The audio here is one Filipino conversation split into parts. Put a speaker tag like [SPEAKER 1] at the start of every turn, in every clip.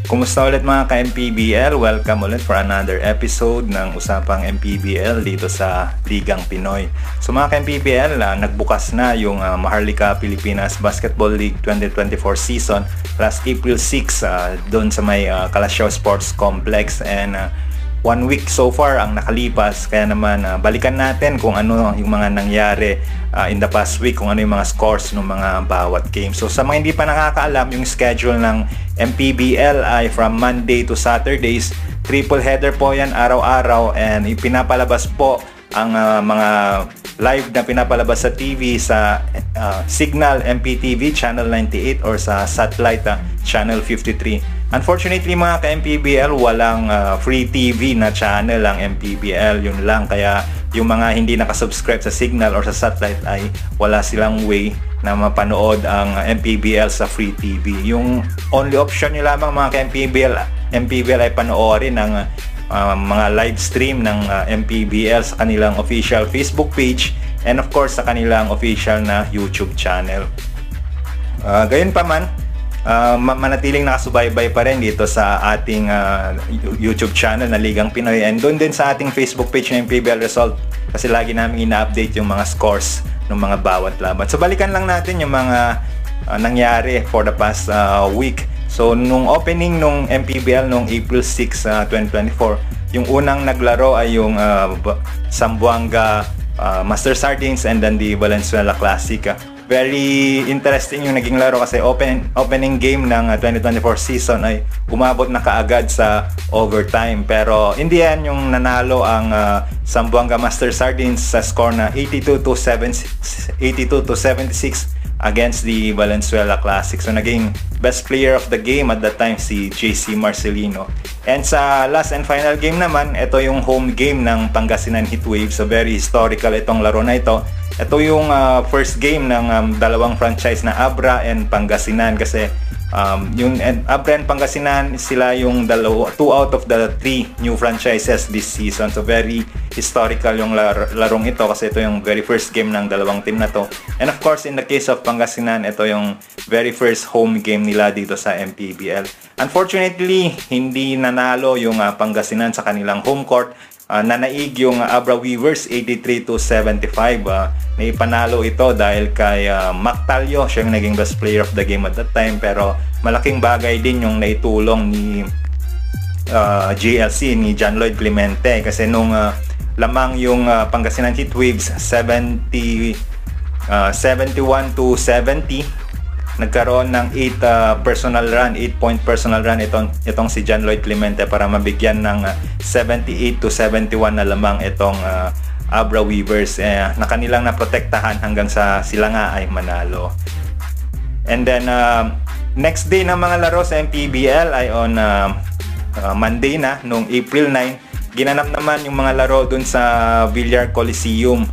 [SPEAKER 1] Kumusta ulit mga ka-MPBL? Welcome ulit for another episode ng Usapang MPBL dito sa Ligang Pinoy. So mga ka-MPBL, nagbukas na yung Maharlika Pilipinas Basketball League 2024 season last April 6 doon sa may Calasiao Sports Complex, and 1 week so far ang nakalipas, kaya naman balikan natin kung ano yung mga nangyari in the past week, kung ano yung mga scores ng mga bawat game. So sa mga hindi pa nakakaalam, yung schedule ng MPBL ay from Monday to Saturdays, triple header po yan araw-araw, and ipinapalabas po ang mga live na pinapalabas sa TV sa Signal MPTV Channel 98 or sa Satellite Channel 53. Unfortunately mga ka-MPBL, walang free TV na channel ang MPBL, yun lang. Kaya yung mga hindi nakasubscribe sa Signal or sa Satellite ay wala silang way na mapanood ang MPBL sa free TV. Yung only option nyo lamang mga ka-MPBL ay panoorin ang mga live stream ng MPBL sa kanilang official Facebook page, and of course sa kanilang official na YouTube channel. Gayon pa man, manatiling nakasubaybay pa rin dito sa ating YouTube channel na Ligang Pinoy, and doon din sa ating Facebook page na MPBL Result, kasi lagi namin ina-update yung mga scores ng mga bawat laban. So balikan lang natin yung mga nangyari for the past week. So nung opening nung MPBL nung April 6, 2024, yung unang naglaro ay yung Zamboanga Master Sardines and then the Valenzuela Classic. Very interesting yung naging laro kasi opening game ng 2024 season ay umabot na kaagad sa overtime, pero in the end yung nanalo ang Zamboanga Master Sardines sa score na 82-76 against the Valenzuela Classic. So naging best player of the game at that time si JC Marcelino. And sa last and final game naman, ito yung home game ng Pangasinan Heatwave. So very historical itong laro na ito. Ito yung first game ng dalawang franchise na Abra and Pangasinan, kasi yung Abra and Pangasinan, sila yung 2 out of the 3 new franchises this season. So very historical yung larong ito kasi ito yung very first game ng dalawang team na to. And of course, in the case of Pangasinan, ito yung very first home game nila dito sa MPBL. Unfortunately, hindi nanalo yung Pangasinan sa kanilang home court. Nanaig yung Abra Weavers 83-75. Naipanalo ito dahil kay Mactalio, siya yung naging best player of the game at that time, pero malaking bagay din yung naitulong ni GLC, ni John Lloyd Clemente, kasi nung lamang yung Pangasinan Heatwaves 71-70, nagkaroon ng 8-point personal run itong si John Lloyd Clemente para mabigyan ng 78-71 na lamang itong Abra Weavers na kanilang naprotektahan hanggang sa sila nga ay manalo. And then next day ng mga laro sa MPBL ay on Monday na, nung April 9. Ginanap naman yung mga laro dun sa Villar Coliseum.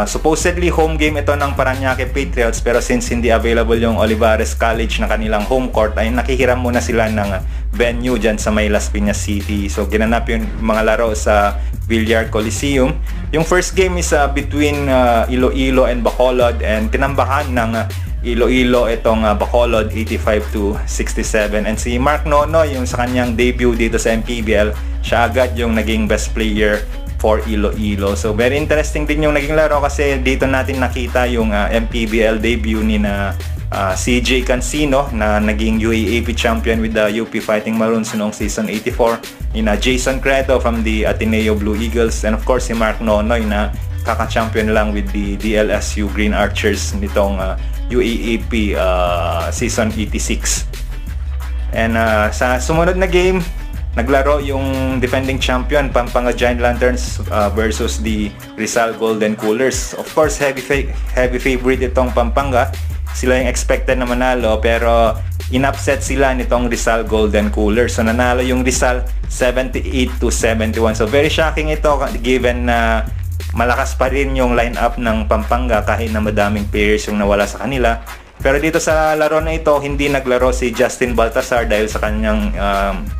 [SPEAKER 1] Supposedly home game ito ng Parañaque Patriots, pero since hindi available yung Olivares College na kanilang home court, ay nakihiram muna sila ng venue dyan sa may Las Piñas City. So ginanap yung mga laro sa Villar Coliseum. Yung first game is between Iloilo and Bacolod, and tinambakan ng Iloilo itong Bacolod 85-67, and si Mark Nonoy, yung sa kanyang debut dito sa MPBL, siya agad yung naging best player for Iloilo. So very interesting din yung naging laro kasi dito natin nakita yung MPBL debut ni na CJ Cancino na naging UAAP champion with the UP Fighting Maroons noong season 84, ni na Jason Credo from the Ateneo Blue Eagles, and of course si Mark Nonoy na kaka-champion lang with the DLSU Green Archers nitong UAAP season 86. And sa sumunod na game, naglaro yung defending champion Pampanga Giant Lanterns versus the Rizal Golden Coolers. Of course, heavy favorite itong Pampanga. Sila yung expected na manalo, pero in-upset sila nitong Rizal Golden Coolers. So nanalo yung Rizal 78-71. So very shocking ito given na malakas pa rin yung lineup ng Pampanga kahit na madaming players yung nawala sa kanila. Pero dito sa laro na ito, hindi naglaro si Justin Baltasar dahil sa kanyang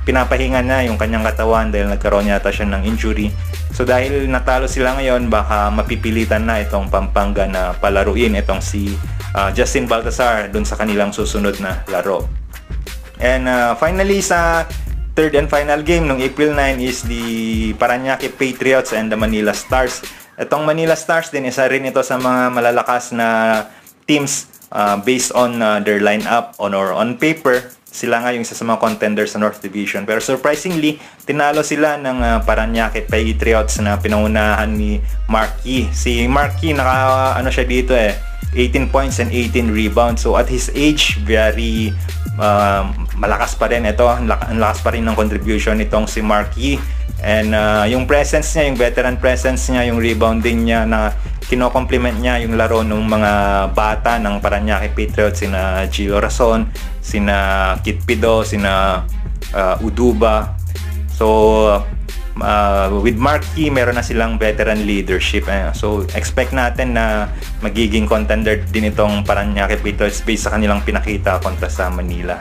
[SPEAKER 1] pinapahinga na yung kanyang katawan dahil nagkaroon yata siya ng injury. So dahil natalo sila ngayon, baka mapipilitan na itong Pampanga na palaruin itong si Justin Baltasar dun sa kanilang susunod na laro. And finally, sa third and final game ng April 9 is the Parañaque Patriots and the Manila Stars. Itong Manila Stars din, isa rin ito sa mga malalakas na teams based on their lineup on paper. Sila nga yung isa sa mga contenders sa North Division. Pero surprisingly, tinalo sila ng Parañaque Patriots na pinangunahan ni Marquis. Si Marquis, ano siya dito 18 points and 18 rebounds. So at his age, very malakas pa rin ito. Ang lakas pa rin ng contribution nitong si Marquis. And yung presence niya, yung veteran presence niya, yung rebounding niya na kino-complement niya yung laro ng mga bata ng Parañaque Patriots, sina Gio Razon, sina Kit Pido, sina Uduba. So with Marquis, meron na silang veteran leadership. So expect natin na magiging contender din itong Parañaque Patriots based sa kanilang pinakita kontra sa Manila.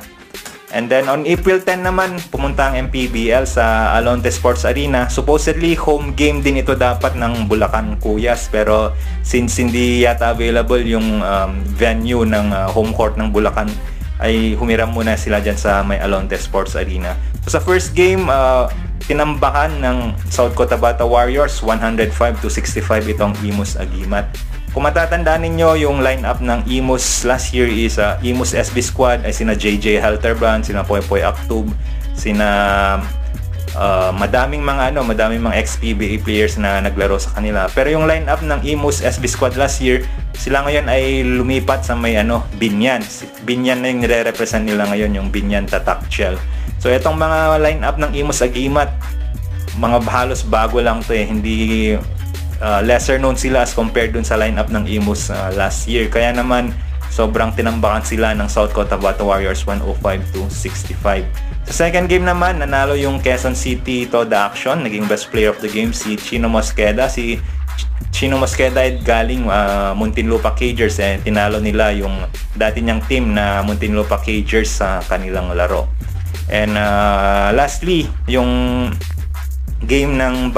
[SPEAKER 1] And then on April 10 naman, pumunta ang MPBL sa Alonte Sports Arena. Supposedly home game din ito dapat ng Bulacan Cuyas, pero since hindi yata available yung venue ng home court ng Bulacan, ay humiram muna sila dyan sa may Alonte Sports Arena. So sa first game, tinambakan ng South Cotabato Warriors 105-65 itong Imus Agimat. Kung matatandaan ninyo, yung lineup ng Imus last year is Imus SB Squad ay sina JJ Halterbrand, sina Poy Aktub, sina madaming mga ex-PBA players na naglaro sa kanila. Pero yung lineup ng Imus SB Squad last year, sila ngayon ay lumipat sa may Binyan. Binyan na yung nire-represent nila ngayon, yung Binyan Tatak Shell. So itong mga lineup ng Imus Agimat, mga halos bago lang to hindi lesser known sila as compared dun sa lineup ng Imus last year. Kaya naman sobrang tinambakan sila ng South Cotabato Warriors 105-65. Sa second game naman, nanalo yung Quezon City Toda Action. Naging best player of the game si Chino Mosqueda. Si Chino Mosqueda ay galing Muntinlupa Cagers. Tinalo nila yung dati niyang team na Muntinlupa Cagers sa kanilang laro. And lastly, yung game ng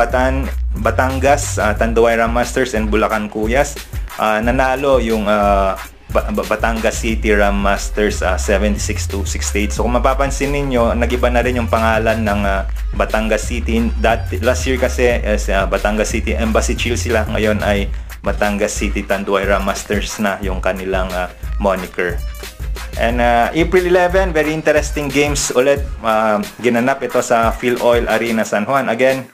[SPEAKER 1] Batangas, Tanduay Masters and Bulacan Cuyas, nanalo yung Batangas City Ram Masters 76-68. So kung mapapansin ninyo, nag-iba na rin yung pangalan ng Batangas City. Last year kasi Batangas City Embassy Chill sila, ngayon ay Batangas City Tanduay Ram Masters na yung kanilang moniker. And April 11, very interesting games ulit. Ginanap ito sa Phil Oil Arena San Juan. Again,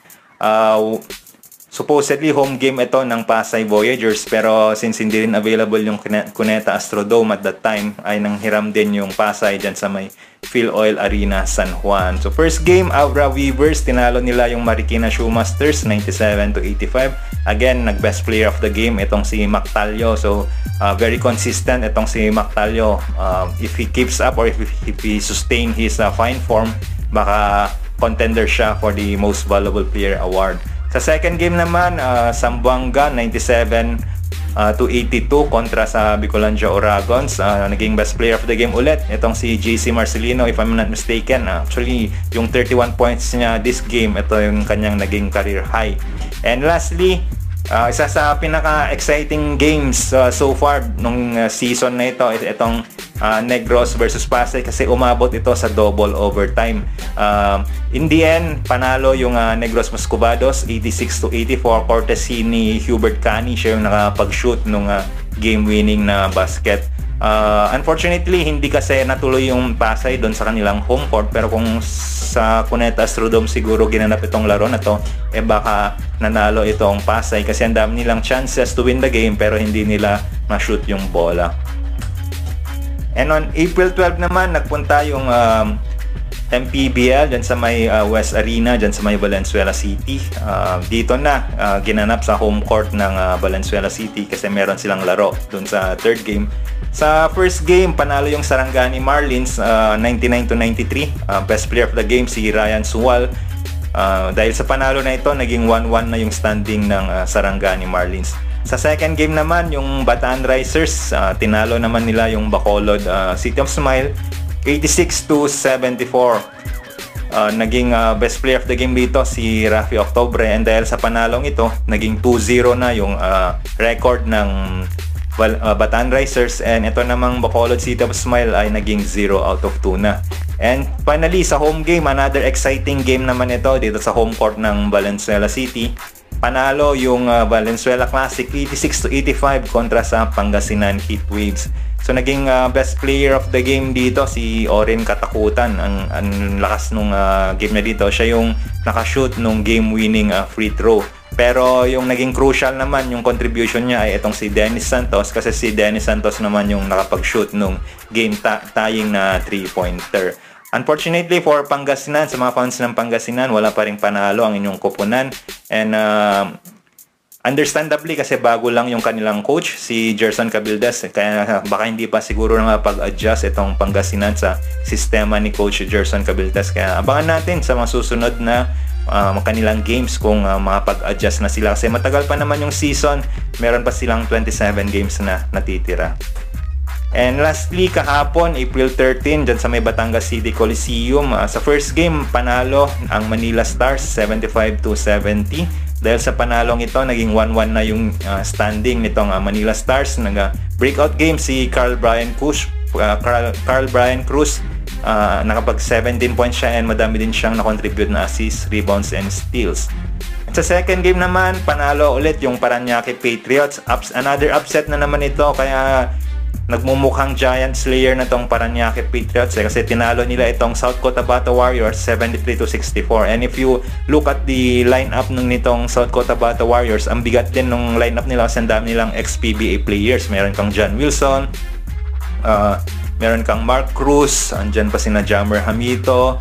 [SPEAKER 1] supposedly home game ito ng Pasay Voyagers, pero since hindi rin available yung Cuneta Astrodome at that time, ay nanghiram din yung Pasay dyan sa may Phil Oil Arena San Juan. So first game, Abra Weavers, tinalo nila yung Marikina Shoemasters 97-85. Again, nag-best player of the game itong si Mactalio. So very consistent itong si Mactalio. If he keeps up or if he sustain his fine form, baka contender siya for the most valuable player award. Sa second game naman, Zamboanga 97-82 kontra sa Bicolandia Oragons. Naging best player of the game ulit itong si JC Marcelino, if I'm not mistaken. Actually, yung 31 points niya this game, ito yung kanyang naging career high. And lastly, isa sa pinaka-exciting games so far nung season na ito, itong Negros versus Pasay, kasi umabot ito sa double overtime. In the end, panalo yung Negros Moscovados 86-84, courtesy ni Hubert Cani. Siya yung nakapag-shoot nung game-winning na basket. Unfortunately, hindi kasi natuloy yung Pasay doon sa kanilang home court, pero kung sa Cuneta Astrodome siguro ginanap itong laro na to, baka nanalo itong Pasay kasi ang dami nilang chances to win the game pero hindi nila ma-shoot yung bola. And on April 12 naman, nagpunta yung MPBL dyan sa may West Arena, dyan sa may Valenzuela City. Dito na ginanap sa home court ng Valenzuela City kasi meron silang laro dun sa third game. Sa first game, panalo yung Sarangani Marlins 99-93. Best player of the game si Ryan Suwal. Dahil sa panalo na ito, naging 1-1 na yung standing ng Sarangani Marlins. Sa second game naman, yung Bataan Risers, tinalo naman nila yung Bacolod City of Smile 86-74. Naging best player of the game dito si Rafi Octobre, and dahil sa panalong ito, naging 2-0 na yung record ng Bataan Risers, and ito namang Bacolod City of Smile ay naging 0 out of 2 na. And finally, sa home game, another exciting game naman ito dito sa home court ng Valenzuela City. Panalo yung Valenzuela Classic 86-85 kontra sa Pangasinan Heatwaves. So naging best player of the game dito si Oren Katakutan. Ang lakas nung game na dito. Siya yung nakashoot nung game-winning free throw. Pero yung naging crucial naman yung contribution niya ay itong si Dennis Santos, kasi si Dennis Santos naman yung nakapag-shoot nung game tying na 3-pointer. Unfortunately for Pangasinan, sa mga fans ng Pangasinan, wala pa ring panalo ang inyong koponan. And understandably, kasi bago lang yung kanilang coach, si Gerson Cabildes. Kaya baka hindi pa siguro nakapag-adjust itong Pangasinan sa sistema ni Coach Gerson Cabildes. Kaya abangan natin sa mga susunod na kanilang games kung makapag-adjust na sila. Kasi matagal pa naman yung season, meron pa silang 27 games na natitira. And lastly, kahapon, April 13, dyan sa may Batangas City Coliseum, sa first game, panalo ang Manila Stars 75-70. Dahil sa panalong ito, naging 1-1 na yung standing nitong Manila Stars. Nag-breakout game si Carl Brian Cruz. Nakapag 17 points siya and madami din siyang na-contribute na assists, rebounds, and steals. At sa second game naman, panalo ulit yung Parañaque Patriots. Another upset na naman ito, kaya nagmumukhang giant slayer na tong Parañaque Patriots kasi tinalo nila itong South Cotabato Warriors 73-64. And if you look at the lineup nitong South Cotabato Warriors, ang bigat din ng lineup nila kasi ang dami nilang ex-PBA players. Meron kang John Wilson, meron kang Mark Cruz, andyan pa sina Jammer Hamito,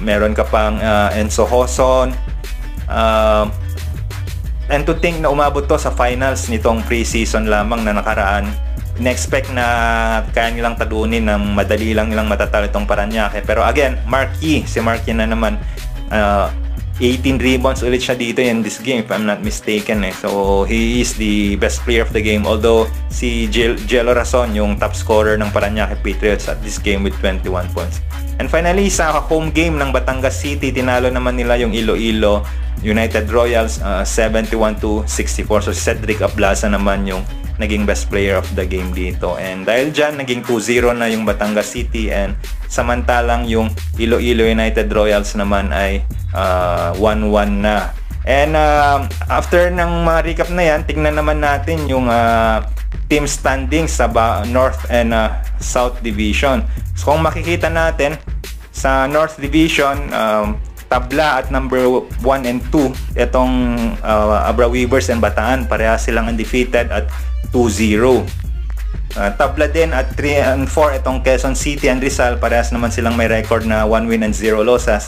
[SPEAKER 1] meron ka pang Enzo Hoson. And to think na umabot to sa finals nitong preseason lamang na nakaraan, in-expect na kaya nilang talunin ng madali lang nilang matatalo itong Parañaque. Pero again, si Marquis na naman, 18 rebounds ulit siya dito in this game if I'm not mistaken. So he is the best player of the game, although si Jello Razon yung top scorer ng Parañaque Patriots at this game with 21 points. And finally, sa home game ng Batangas City, tinalo naman nila yung Iloilo United Royals 71-64. So si Cedric Ablaza naman yung naging best player of the game dito. And dahil dyan, naging 2-0 na yung Batangas City, and samantalang yung Iloilo United Royals naman ay 1-1 na. And after ng mga recap na yan, tingnan naman natin yung team standings sa North and South Division. So kung makikita natin, sa North Division, tabla at number 1 and 2, itong Abra Weavers and Bataan, pareha silang undefeated at 2-0. Tabla din at 3 and 4 itong Quezon City and Rizal, parehas naman silang may record na 1 win and 0 losses.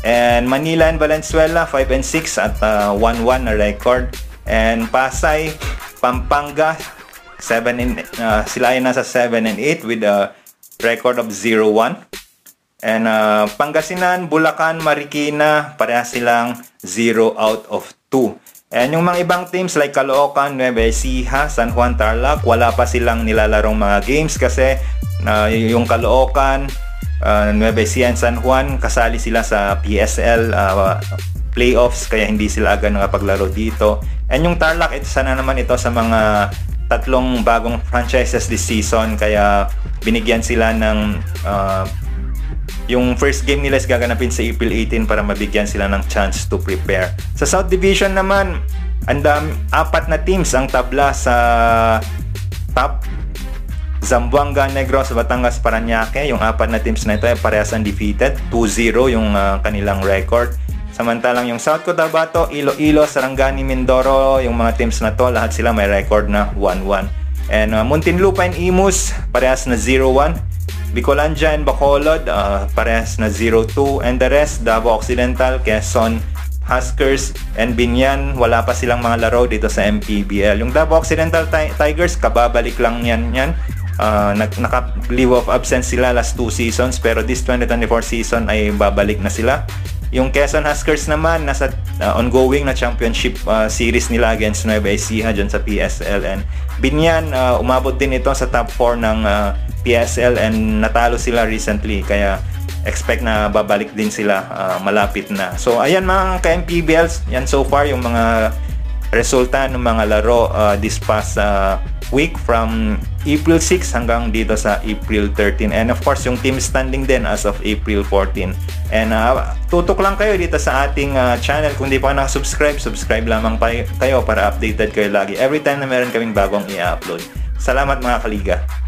[SPEAKER 1] And Manila and Valenzuela 5 and 6 at 1-1 na record. And Pasay, Pampanga sila ay nasa 7 and 8 with a record of 0-1. And Pangasinan, Bulacan, Marikina, parehas silang 0 out of 2. And yung mga ibang teams like Caloocan, Nueva Ecija, San Juan, Tarlac, wala pa silang nilalarong mga games kasi yung Caloocan, Nueva Ecija and San Juan, kasali sila sa PSL playoffs, kaya hindi sila agad nakapaglaro dito. And yung Tarlac, sana naman ito sa mga tatlong bagong franchises this season, kaya binigyan sila ng yung first game nila is gaganapin sa April 18 para mabigyan sila ng chance to prepare. Sa South Division naman, 4 na teams ang tabla sa top. Zamboanga, Negros, Batangas, Parañaque, yung 4 na teams na ito ay parehas undefeated, 2-0 yung kanilang record. Samantalang yung South Cotabato, Iloilo, Sarangani, Mindoro, yung mga teams na to, lahat sila may record na 1-1. And Muntinlupa and Imus, parehas na 0-1. Bicolandia and Bacolod, parehas na 0-2. And the rest, Davao Occidental, Quezon, Huskers, and Binyan, wala pa silang mga laro dito sa MPBL. Yung Davao Occidental Tigers, kababalik lang yan. Naka-leave of absence sila last 2 seasons, pero this 2024 season ay babalik na sila. Yung Quezon Huskers naman, nasa ongoing na championship series nila against Nueva Ecija dyan sa PSL. And Binyan, umabot din ito sa top 4 ng PSL and natalo sila recently, kaya expect na babalik din sila malapit na. So ayan mga ka-MPBLs, yan so far yung mga resulta ng mga laro this past week from April 6 hanggang dito sa April 13. And of course, yung team standing din as of April 14. And tutok lang kayo dito sa ating channel. Kung di pa nakasubscribe, subscribe lamang kayo para updated kayo lagi every time na meron kaming bagong i-upload. Salamat mga kaliga!